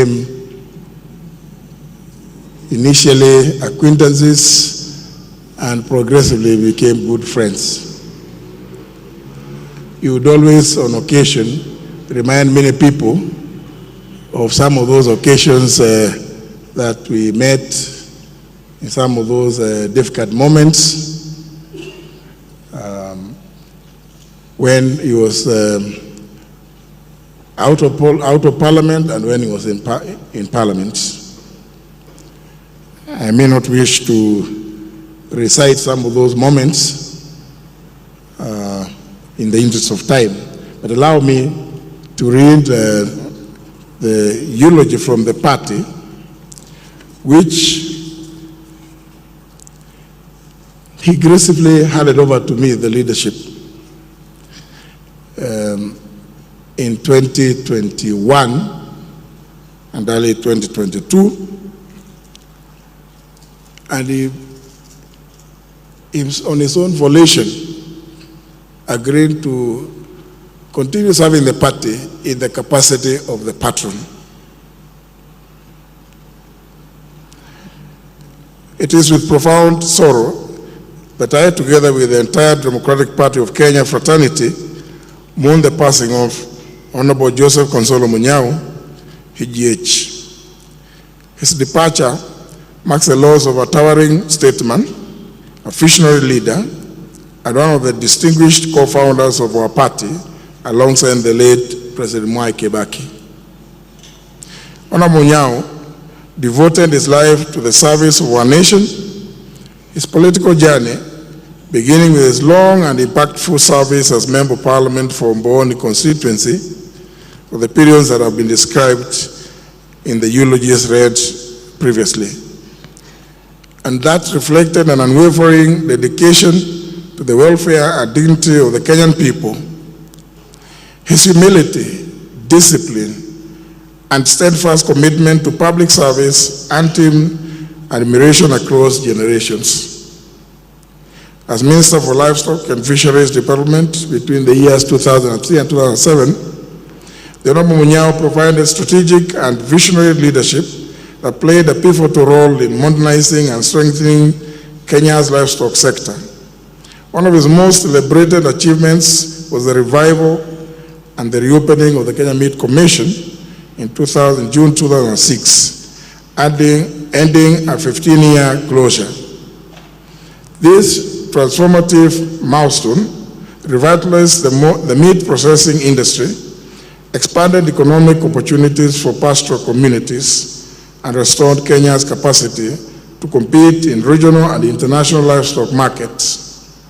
became initially acquaintances and progressively became good friends. He would always, on occasion, remind many people of some of those occasions that we met in some of those difficult moments when he was out of parliament and when he was in parliament. I may not wish to recite some of those moments in the interest of time, but allow me to read the eulogy from the party, which he gracefully handed over to me, the leadership, in 2021 and early 2022. And he, on his own volition, agreed to continue serving the party in the capacity of the patron. It is with profound sorrow that I, together with the entire Democratic Party of Kenya fraternity, mourn the passing of Honorable Joseph Konzala HGH. His departure marks the loss of a towering statesman, a visionary leader, and one of the distinguished co-founders of our party, alongside the late President Mwai Kibaki. Honorable Nyao devoted his life to the service of our nation. His political journey, beginning with his long and impactful service as Member of Parliament for Mboni constituency, for the periods that have been described in the eulogies read previously. And that reflected an unwavering dedication to the welfare and dignity of the Kenyan people. His humility, discipline, and steadfast commitment to public service earned him admiration across generations. As Minister for Livestock and Fisheries Development between the years 2003 and 2007, the Honorable Munyao provided strategic and visionary leadership that played a pivotal role in modernizing and strengthening Kenya's livestock sector. One of his most celebrated achievements was the revival and the reopening of the Kenya Meat Commission in June 2006, ending a 15-year closure. This transformative milestone revitalized the meat processing industry, expanded economic opportunities for pastoral communities, and restored Kenya's capacity to compete in regional and international livestock markets.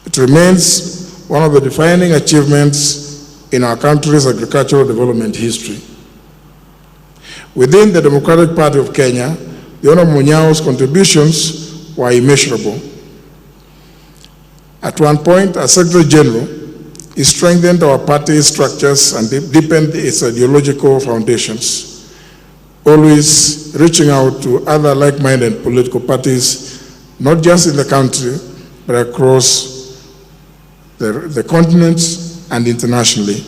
It remains one of the defining achievements in our country's agricultural development history. Within the Democratic Party of Kenya, the Honorable Munyao's contributions were immeasurable. At one point, as Secretary General, he strengthened our party's structures and deepened its ideological foundations, always reaching out to other like-minded political parties, not just in the country, but across the continent and internationally.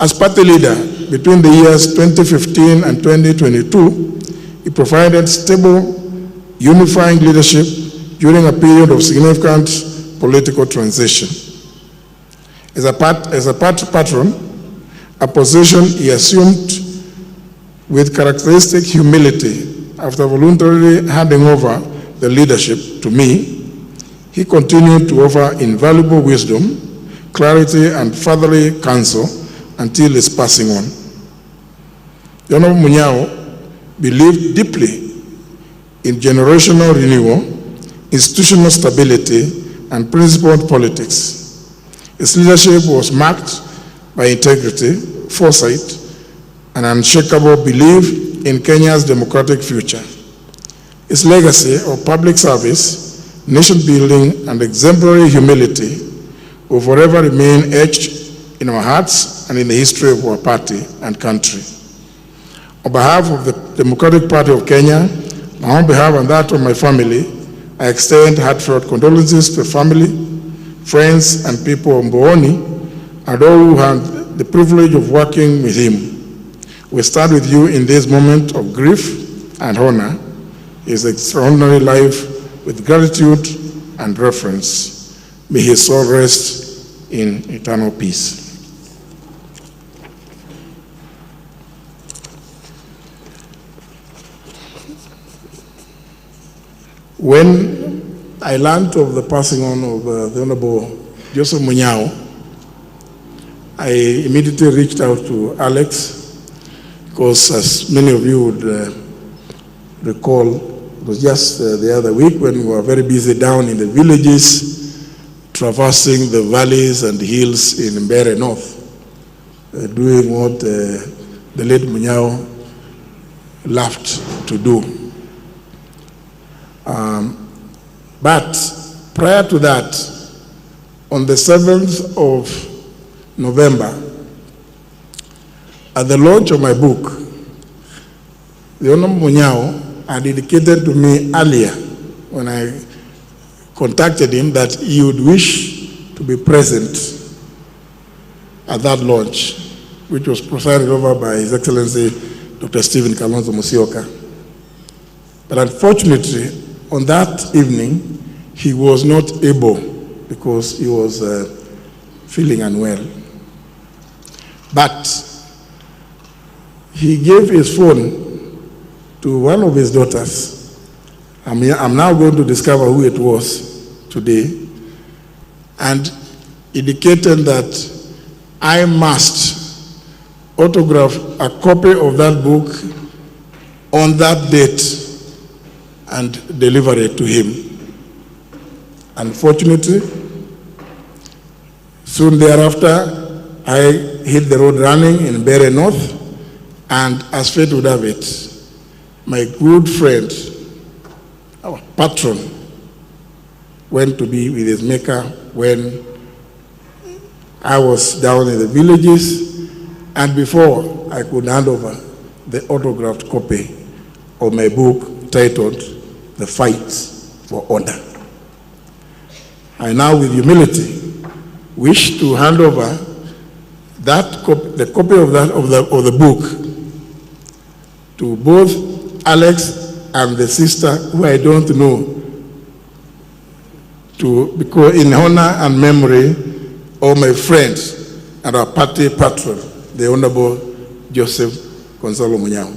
As party leader, between the years 2015 and 2022, he provided stable, unifying leadership during a period of significant political transition. As a party patron, a position he assumed with characteristic humility after voluntarily handing over the leadership to me, he continued to offer invaluable wisdom, clarity, and fatherly counsel until his passing on. The Honorable Munyao believed deeply in generational renewal, institutional stability, and principled politics. His leadership was marked by integrity, foresight, and unshakable belief in Kenya's democratic future. His legacy of public service, nation building, and exemplary humility will forever remain etched in our hearts and in the history of our party and country. On behalf of the Democratic Party of Kenya, my own behalf and that of my family, I extend heartfelt condolences to the family, friends, and people of Mboni, and all who had the privilege of working with him. We stand with you in this moment of grief and honor his extraordinary life with gratitude and reverence. May his soul rest in eternal peace. When I learned of the passing on of the Honorable Joseph Munyao, I immediately reached out to Alex, because as many of you would recall, it was just the other week when we were very busy down in the villages, traversing the valleys and hills in Mbeere North, doing what the late Munyao loved to do. But prior to that, on the 7th of November, at the launch of my book, the Honorable Munyao had indicated to me earlier when I contacted him that he would wish to be present at that launch, which was presided over by His Excellency Dr. Stephen Kalonzo Musyoka. But unfortunately, on that evening, he was not able because he was feeling unwell. But he gave his phone to one of his daughters. I'm now going to discover who it was today, and indicated that I must autograph a copy of that book on that date and deliver it to him. Unfortunately, soon thereafter, I hit the road running in Mbeere North, and as fate would have it, my good friend, our patron, went to be with his maker when I was down in the villages, and before I could hand over the autographed copy of my book titled The Fight for Honor. I now, with humility, wish to hand over that the copy of the book to both Alex and the sister, who I don't know, because in honor and memory of my friend and our party patron, the Honorable Joseph Konzala Munyao.